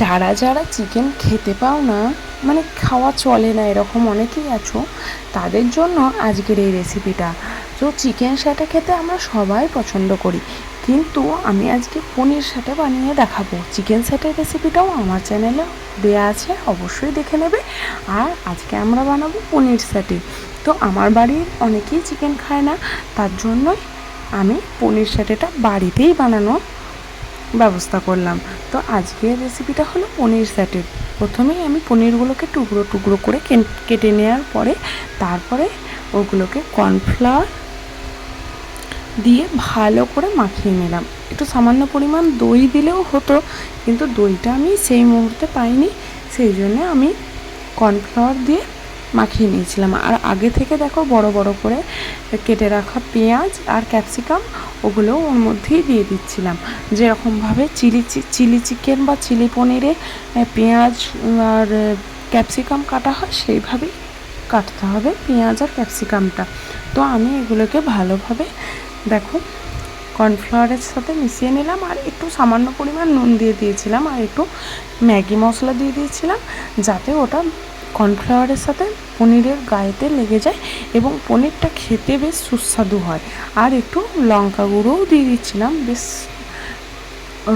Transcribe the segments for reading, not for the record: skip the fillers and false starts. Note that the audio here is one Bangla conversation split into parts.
যারা যারা চিকেন খেতে পাও না, মানে খাওয়া চলে না, এরকম অনেকেই আছো, তাদের জন্য আজকের এই রেসিপিটা। তো চিকেন স্যাটে খেতে আমরা সবাই পছন্দ করি, কিন্তু আমি আজকে পনির স্যাটে বানিয়ে দেখাবো। চিকেন স্যাটের রেসিপিটাও আমার চ্যানেলে দেওয়া আছে, অবশ্যই দেখে নেবে। আর আজকে আমরা বানাবো পনির স্যাটে। তো আমার বাড়ির অনেকেই চিকেন খায় না, তার জন্যই আমি পনির স্যাটেটা বাড়িতেই বানানো ব্যবস্থা করলাম। তো আজকের রেসিপিটা হলো পনির স্যাটের। প্রথমেই আমি পনিরগুলোকে টুকরো টুকরো করে কেটে নেওয়ার পরে তারপরে ওগুলোকে কর্নফ্লাওয়ার দিয়ে ভালো করে মাখিয়ে নিলাম। একটু সামান্য পরিমাণ দই দিলেও হতো, কিন্তু দইটা আমি সেই মুহূর্তে পাইনি, সেই জন্য আমি কর্নফ্লাওয়ার দিয়ে মাখিয়ে নিয়েছিলাম। আর আগে থেকে দেখো বড় বড় করে কেটে রাখা পেঁয়াজ আর ক্যাপসিকাম ওগুলো ওর মধ্যেই দিয়ে দিচ্ছিলাম। যেরকমভাবে চিলি চিকেন বা চিলি পনিরে পেঁয়াজ আর ক্যাপসিকাম কাটা হয়, সেইভাবেই কাটতে হবে পেঁয়াজ আর ক্যাপসিকামটা। তো আমি এগুলোকে ভালোভাবে দেখো কর্নফ্লাওয়ারের সাথে মিশিয়ে নিলাম, আর একটু সামান্য পরিমাণ নুন দিয়ে দিয়েছিলাম, আর একটু ম্যাগি মশলা দিয়ে দিয়েছিলাম, যাতে ওটা কর্নফ্লাওয়ারের সাথে পনিরের গায়েতে লেগে যায় এবং পনিরটা খেতে বেশ সুস্বাদু হয়। আর একটু লঙ্কা গুঁড়োও দিয়ে দিচ্ছিলাম, বেশ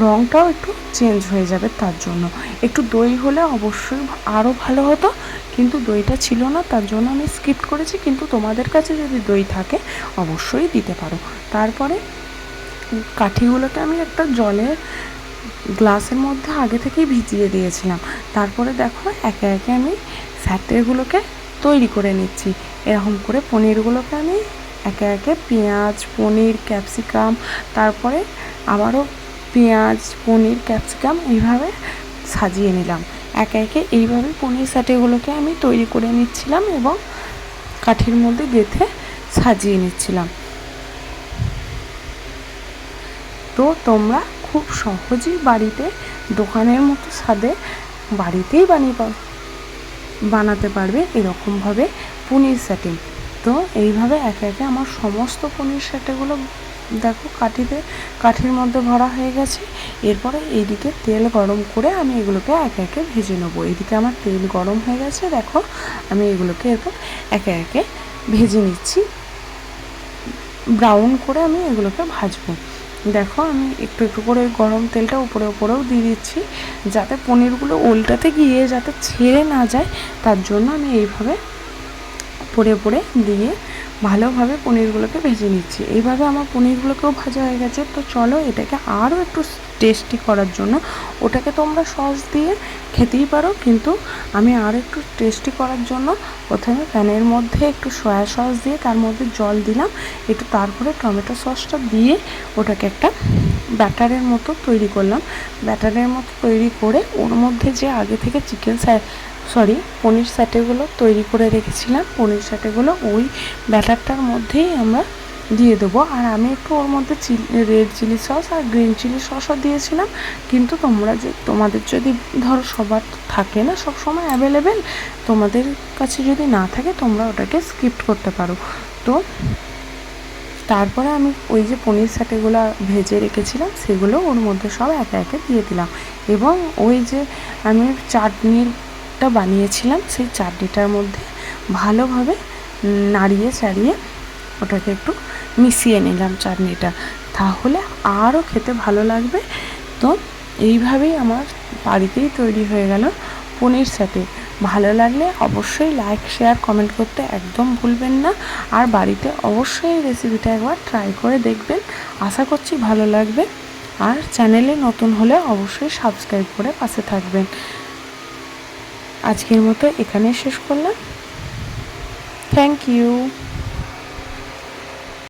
রঙটাও একটু চেঞ্জ হয়ে যাবে তার জন্য। একটু দই হলে অবশ্যই আরও ভালো হতো, কিন্তু দইটা ছিল না, তার জন্য আমি স্কিপ করেছি। কিন্তু তোমাদের কাছে যদি দই থাকে অবশ্যই দিতে পারো। তারপরে কাঠিগুলোকে আমি একটা জলের গ্লাসের মধ্যে আগে থেকেই ভিজিয়ে দিয়েছিলাম। তারপরে দেখো একে একে আমি স্যাটেগুলোকে তৈরি করে নিচ্ছি। এরকম করে পনিরগুলোকে আমি একে একে পেঁয়াজ, পনির, ক্যাপসিকাম, তারপরে আবারও পেঁয়াজ, পনির, ক্যাপসিকাম এইভাবে সাজিয়ে নিলাম। একে একে এইভাবে পনির স্যাটেগুলোকে আমি তৈরি করে নিচ্ছিলাম এবং কাঠির মধ্যে গেঁথে সাজিয়ে নিচ্ছিলাম। তো তোমরা খুব সহজেই বাড়িতে দোকানের মতো স্বাদে বাড়িতেই বানাতে পারবে এরকমভাবে পনির স্যাটে। তো এইভাবে একে একে আমার সমস্ত পনির স্যাটেগুলো দেখো কাঠির মধ্যে ভরা হয়ে গেছে। এরপরে এইদিকে তেল গরম করে আমি এগুলোকে একে একে ভেজে নেবো। এইদিকে আমার তেল গরম হয়ে গেছে, দেখো আমি এগুলোকে এরপর একে একে ভেজে নিচ্ছি। ব্রাউন করে আমি এগুলোকে ভাজবো। দেখো আমি একটু একটু করে গরম তেলটা উপরেও দিয়ে দিচ্ছি, যাতে পনিরগুলো উল্টাতে গিয়ে যাতে ছেড়ে না যায়, তার জন্য আমি এইভাবে উপরে দিয়ে ভালোভাবে পনিরগুলোকে ভেজে নিচ্ছি। এইভাবে আমার পনিরগুলোকেও ভাজা হয়ে গেছে। তো চলো এটাকে আরও একটু টেস্টি করার জন্য, ওটাকে তোমরা সস দিয়ে খেতেই পারো, কিন্তু আমি আর একটু টেস্টি করার জন্য প্রথমে প্যানের মধ্যে একটু সয়া সস দিয়ে তার মধ্যে জল দিলাম, একটু তারপরে টমেটো সসটা দিয়ে ওটাকে একটা ব্যাটারের মতো তৈরি করলাম। ব্যাটারের মতো তৈরি করে ওর মধ্যে যে আগে থেকে পনির স্যাটেগুলো তৈরি করে রেখেছিলাম, পনির স্যাটেগুলো ওই ব্যাটারটার মধ্যেই আমরা দিয়ে দেবো। আর আমি একটু ওর মধ্যে রেড চিলি সস আর গ্রিন চিলি সসও দিয়েছিলাম, কিন্তু তোমাদের যদি ধরো সবার থাকে না সব সময় অ্যাভেলেবেল, তোমাদের কাছে যদি না থাকে তোমরা ওটাকে স্কিপ করতে পারো। তো তারপরে আমি ওই যে পনির স্যাটেগুলো ভেজে রেখেছিলাম সেগুলো ওর মধ্যে সব একে একে দিয়ে দিলাম, এবং ওই যে আমি চাটনিটা বানিয়েছিলাম সেই চাটনিটার মধ্যে ভালোভাবে নাড়িয়ে চাড়িয়ে ওটাকে একটু মিশিয়ে নিলাম চাটনিটা, তাহলে আরও খেতে ভালো লাগবে। তো এইভাবেই আমার বাড়িতেই তৈরি হয়ে গেল পনির স্যাটে। ভালো লাগলে অবশ্যই লাইক, শেয়ার, কমেন্ট করতে একদম ভুলবেন না। আর বাড়িতে অবশ্যই এই রেসিপিটা একবার ট্রাই করে দেখবেন, আশা করছি ভালো লাগবে। আর চ্যানেলে নতুন হলে অবশ্যই সাবস্ক্রাইব করে পাশে থাকবেন। আজকের মতো এখানেই শেষ করলাম। Thank you.